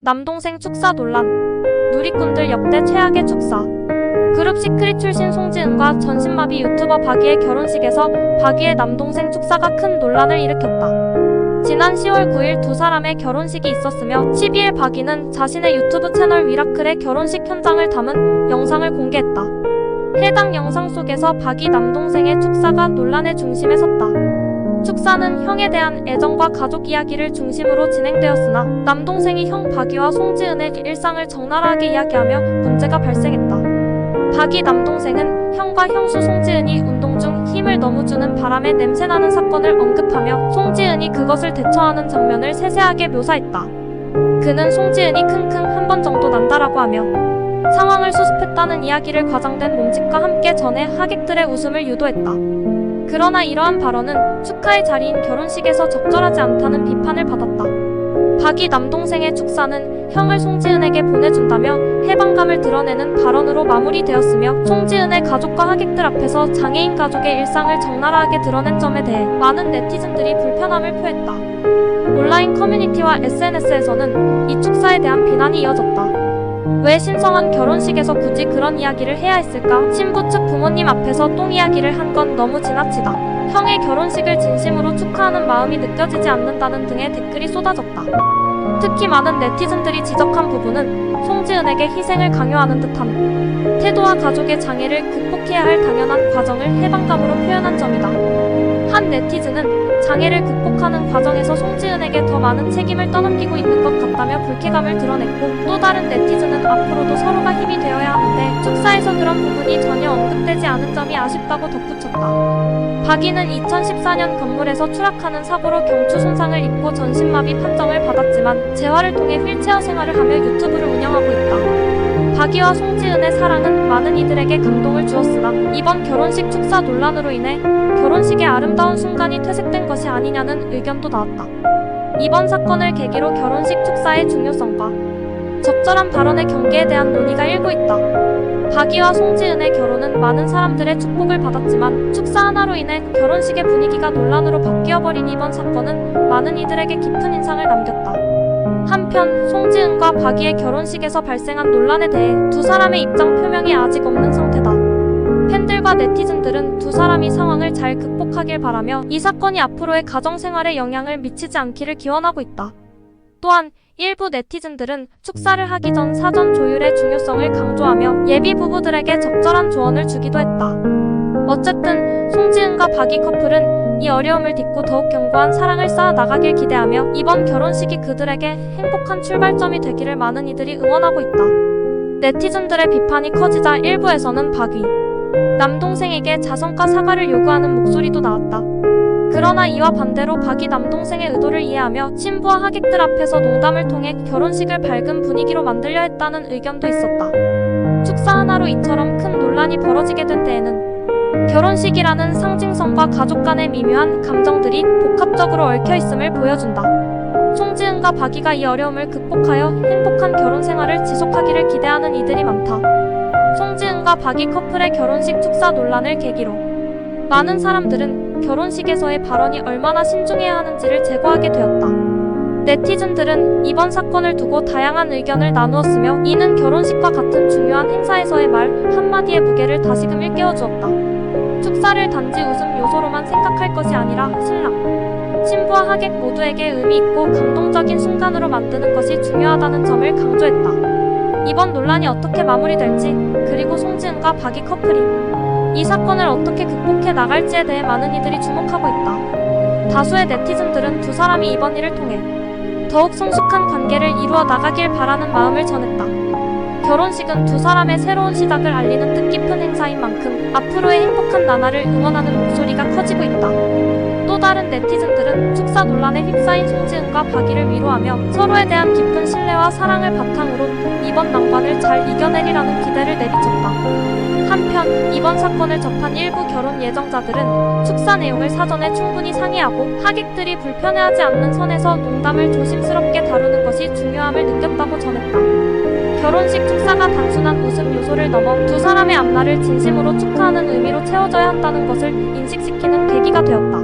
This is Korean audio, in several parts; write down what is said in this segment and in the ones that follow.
남동생 축사 논란. 누리꾼들 역대 최악의 축사. 그룹 시크릿 출신 송지은과 전신마비 유튜버 박이의 결혼식에서 박이의 남동생 축사가 큰 논란을 일으켰다. 지난 10월 9일 두 사람의 결혼식이 있었으며 12일 박이는 자신의 유튜브 채널 위라클의 결혼식 현장을 담은 영상을 공개했다. 해당 영상 속에서 박이 남동생의 축사가 논란의 중심에 섰다. 축사는 형에 대한 애정과 가족 이야기를 중심으로 진행되었으나 남동생이 형 박이와 송지은의 일상을 적나라하게 이야기하며 문제가 발생했다. 박이 남동생은 형과 형수 송지은이 운동 중 힘을 너무 주는 바람에 냄새나는 사건을 언급하며 송지은이 그것을 대처하는 장면을 세세하게 묘사했다. 그는 송지은이 킁킁 한 번 정도 난다라고 하며 상황을 수습했다는 이야기를 과장된 몸짓과 함께 전해 하객들의 웃음을 유도했다. 그러나 이러한 발언은 축하의 자리인 결혼식에서 적절하지 않다는 비판을 받았다. 박이 남동생의 축사는 형을 송지은에게 보내준다며 해방감을 드러내는 발언으로 마무리되었으며 송지은의 가족과 하객들 앞에서 장애인 가족의 일상을 적나라하게 드러낸 점에 대해 많은 네티즌들이 불편함을 표했다. 온라인 커뮤니티와 SNS에서는 이 축사에 대한 비난이 이어졌다. 왜 신성한 결혼식에서 굳이 그런 이야기를 해야 했을까? 신부 측 부모님 앞에서 똥 이야기를 한 건 너무 지나치다. 형의 결혼식을 진심으로 축하하는 마음이 느껴지지 않는다는 등의 댓글이 쏟아졌다. 특히 많은 네티즌들이 지적한 부분은 송지은에게 희생을 강요하는 듯한 태도와 가족의 장애를 극복해야 할 당연한 과정을 해방감으로 표현한 점이다. 한 네티즌은 장애를 극복하는 과정에서 송지은에게 더 많은 책임을 떠넘기고 있는 것 같다며 불쾌감을 드러냈고, 또 다른 네티즌은 앞으로도 서로가 힘이 되어야 하는데 축사에서 그런 부분이 전혀 언급되지 않은 점이 아쉽다고 덧붙였다. 박이는 2014년 건물에서 추락하는 사고로 경추 손상을 입고 전신마비 판정을 받았지만 재활을 통해 휠체어 생활을 하며 유튜브를 운영하고 있다. 박이와 송지은의 사랑은 많은 이들에게 감동을 주었으나 이번 결혼식 축사 논란으로 인해 결혼식의 아름다운 순간이 퇴색된 것이 아니냐는 의견도 나왔다. 이번 사건을 계기로 결혼식 축사의 중요성과 적절한 발언의 경계에 대한 논의가 일고 있다. 박이와 송지은의 결혼은 많은 사람들의 축복을 받았지만 축사 하나로 인해 결혼식의 분위기가 논란으로 바뀌어버린 이번 사건은 많은 이들에게 깊은 인상을 남겼다. 한편 송지은과 박이의 결혼식에서 발생한 논란에 대해 두 사람의 입장 표명이 아직 없는 상태다. 팬들과 네티즌들은 두 사람이 상황을 잘 극복하길 바라며 이 사건이 앞으로의 가정생활에 영향을 미치지 않기를 기원하고 있다. 또한 일부 네티즌들은 축사를 하기 전 사전 조율의 중요성을 강조하며 예비 부부들에게 적절한 조언을 주기도 했다. 어쨌든 송지은과 박이 커플은 이 어려움을 딛고 더욱 견고한 사랑을 쌓아 나가길 기대하며 이번 결혼식이 그들에게 행복한 출발점이 되기를 많은 이들이 응원하고 있다. 네티즌들의 비판이 커지자 일부에서는 박이 남동생에게 자성과 사과를 요구하는 목소리도 나왔다. 그러나 이와 반대로 박이 남동생의 의도를 이해하며 신부와 하객들 앞에서 농담을 통해 결혼식을 밝은 분위기로 만들려 했다는 의견도 있었다. 축사 하나로 이처럼 큰 논란이 벌어지게 된 때에는 결혼식이라는 상징성과 가족 간의 미묘한 감정들이 복합적으로 얽혀있음을 보여준다. 송지은과 박이가 이 어려움을 극복하여 행복한 결혼 생활을 지속하기를 기대하는 이들이 많다. 송지은과 박이 커플의 결혼식 축사 논란을 계기로 많은 사람들은 결혼식에서의 발언이 얼마나 신중해야 하는지를 제고하게 되었다. 네티즌들은 이번 사건을 두고 다양한 의견을 나누었으며 이는 결혼식과 같은 중요한 행사에서의 말 한마디의 무게를 다시금 일깨워주었다. 축사를 단지 웃음 요소로만 생각할 것이 아니라 신랑, 신부와 하객 모두에게 의미 있고 감동적인 순간으로 만드는 것이 중요하다는 점을 강조했다. 이번 논란이 어떻게 마무리될지, 그리고 송지은과 박이 커플이 이 사건을 어떻게 극복해 나갈지에 대해 많은 이들이 주목하고 있다. 다수의 네티즌들은 두 사람이 이번 일을 통해 더욱 성숙한 관계를 이루어 나가길 바라는 마음을 전했다. 결혼식은 두 사람의 새로운 시작을 알리는 뜻깊은 행사인 만큼 앞으로의 행복한 나날을 응원하는 목소리가 커지고 있다. 또 다른 네티즌들은 축사 논란에 휩싸인 송지은과 박이를 위로하며 서로에 대한 깊은 신뢰와 사랑을 바탕으로 이번 난관을 잘 이겨내리라는 기대를 내비쳤다. 한편 이번 사건을 접한 일부 결혼 예정자들은 축사 내용을 사전에 충분히 상의하고 하객들이 불편해하지 않는 선에서 농담을 조심스럽게 다루는 것이 중요함을 느꼈다고 전했다. 결혼식 축사가 단순한 웃음 요소를 넘어 두 사람의 앞날을 진심으로 축하하는 의미로 채워져야 한다는 것을 인식시키는 계기가 되었다.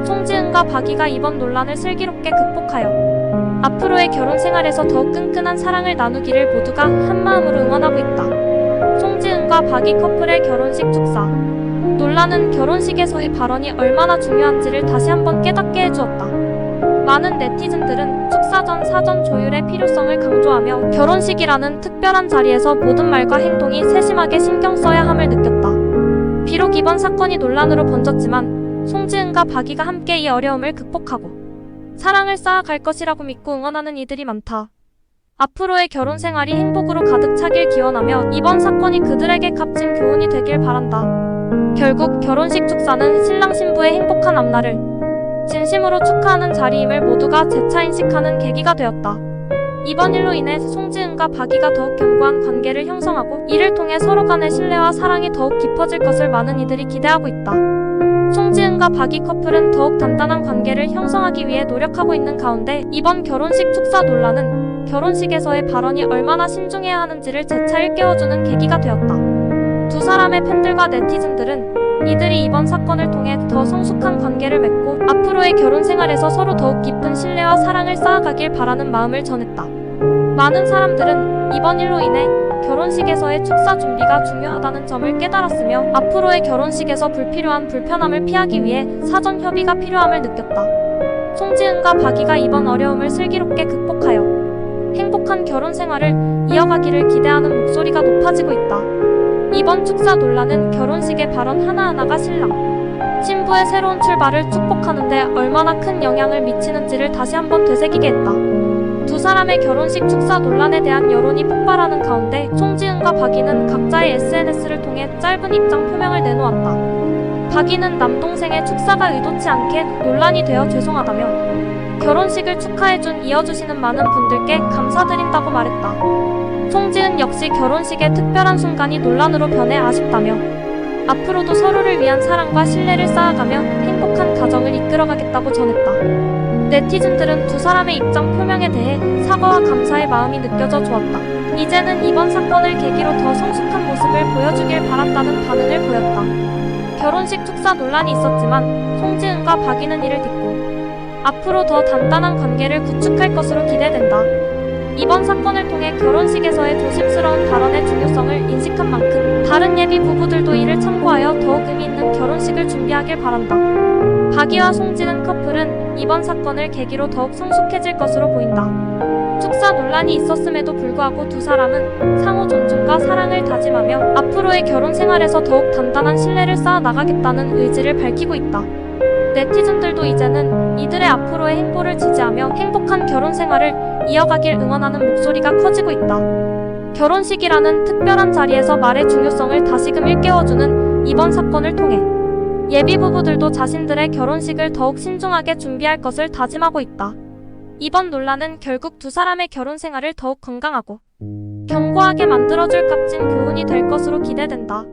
송지은과 박이가 이번 논란을 슬기롭게 극복하여 앞으로의 결혼 생활에서 더욱 끈끈한 사랑을 나누기를 모두가 한마음으로 응원하고 있다. 송지은과 박이 커플의 결혼식 축사. 논란은 결혼식에서의 발언이 얼마나 중요한지를 다시 한번 깨닫게 해주었다. 많은 네티즌들은 축사 전 사전 조율의 필요성을 강조하며 결혼식이라는 특별한 자리에서 모든 말과 행동이 세심하게 신경 써야 함을 느꼈다. 비록 이번 사건이 논란으로 번졌지만 송지은과 박이가 함께 이 어려움을 극복하고 사랑을 쌓아갈 것이라고 믿고 응원하는 이들이 많다. 앞으로의 결혼 생활이 행복으로 가득 차길 기원하며 이번 사건이 그들에게 값진 교훈이 되길 바란다. 결국 결혼식 축사는 신랑 신부의 행복한 앞날을 진심으로 축하하는 자리임을 모두가 재차 인식하는 계기가 되었다. 이번 일로 인해 송지은과 박이가 더욱 견고한 관계를 형성하고 이를 통해 서로 간의 신뢰와 사랑이 더욱 깊어질 것을 많은 이들이 기대하고 있다. 송지은과 박이 커플은 더욱 단단한 관계를 형성하기 위해 노력하고 있는 가운데 이번 결혼식 축사 논란은 결혼식에서의 발언이 얼마나 신중해야 하는지를 재차 일깨워주는 계기가 되었다. 두 사람의 팬들과 네티즌들은 이들이 이번 사건을 통해 더 성숙한 관계를 맺고 앞으로의 결혼 생활에서 서로 더욱 깊은 신뢰와 사랑을 쌓아가길 바라는 마음을 전했다. 많은 사람들은 이번 일로 인해 결혼식에서의 축사 준비가 중요하다는 점을 깨달았으며 앞으로의 결혼식에서 불필요한 불편함을 피하기 위해 사전 협의가 필요함을 느꼈다. 송지은과 박이가 이번 어려움을 슬기롭게 극복하여 행복한 결혼 생활을 이어가기를 기대하는 목소리가 높아지고 있다. 이번 축사 논란은 결혼식의 발언 하나하나가 신랑, 신부의 새로운 출발을 축복하는데 얼마나 큰 영향을 미치는지를 다시 한번 되새기게 했다. 두 사람의 결혼식 축사 논란에 대한 여론이 폭발하는 가운데 송지은과 박이는 각자의 SNS를 통해 짧은 입장 표명을 내놓았다. 박이는 남동생의 축사가 의도치 않게 논란이 되어 죄송하다며 결혼식을 축하해준 이어주시는 많은 분들께 감사드린다고 말했다. 송지은 역시 결혼식의 특별한 순간이 논란으로 변해 아쉽다며 앞으로도 서로를 위한 사랑과 신뢰를 쌓아가며 행복한 가정을 이끌어가겠다고 전했다. 네티즌들은 두 사람의 입장 표명에 대해 사과와 감사의 마음이 느껴져 좋았다. 이제는 이번 사건을 계기로 더 성숙한 모습을 보여주길 바란다는 반응을 보였다. 결혼식 축사 논란이 있었지만 송지은과 박이는 이를 딛고 앞으로 더 단단한 관계를 구축할 것으로 기대된다. 이번 사건을 통해 결혼식에서의 조심스러운 발언의 중요성을 인식한 만큼 다른 예비 부부들도 이를 참고하여 더욱 의미 있는 결혼식을 준비하길 바란다. 박이와 송지은 커플은 이번 사건을 계기로 더욱 성숙해질 것으로 보인다. 축사 논란이 있었음에도 불구하고 두 사람은 상호 존중과 사랑을 다짐하며 앞으로의 결혼 생활에서 더욱 단단한 신뢰를 쌓아 나가겠다는 의지를 밝히고 있다. 네티즌들도 이제는 이들의 앞으로의 행보를 지지하며 행복한 결혼 생활을 이어가길 응원하는 목소리가 커지고 있다. 결혼식이라는 특별한 자리에서 말의 중요성을 다시금 일깨워주는 이번 사건을 통해 예비 부부들도 자신들의 결혼식을 더욱 신중하게 준비할 것을 다짐하고 있다. 이번 논란은 결국 두 사람의 결혼 생활을 더욱 건강하고 견고하게 만들어줄 값진 교훈이 될 것으로 기대된다.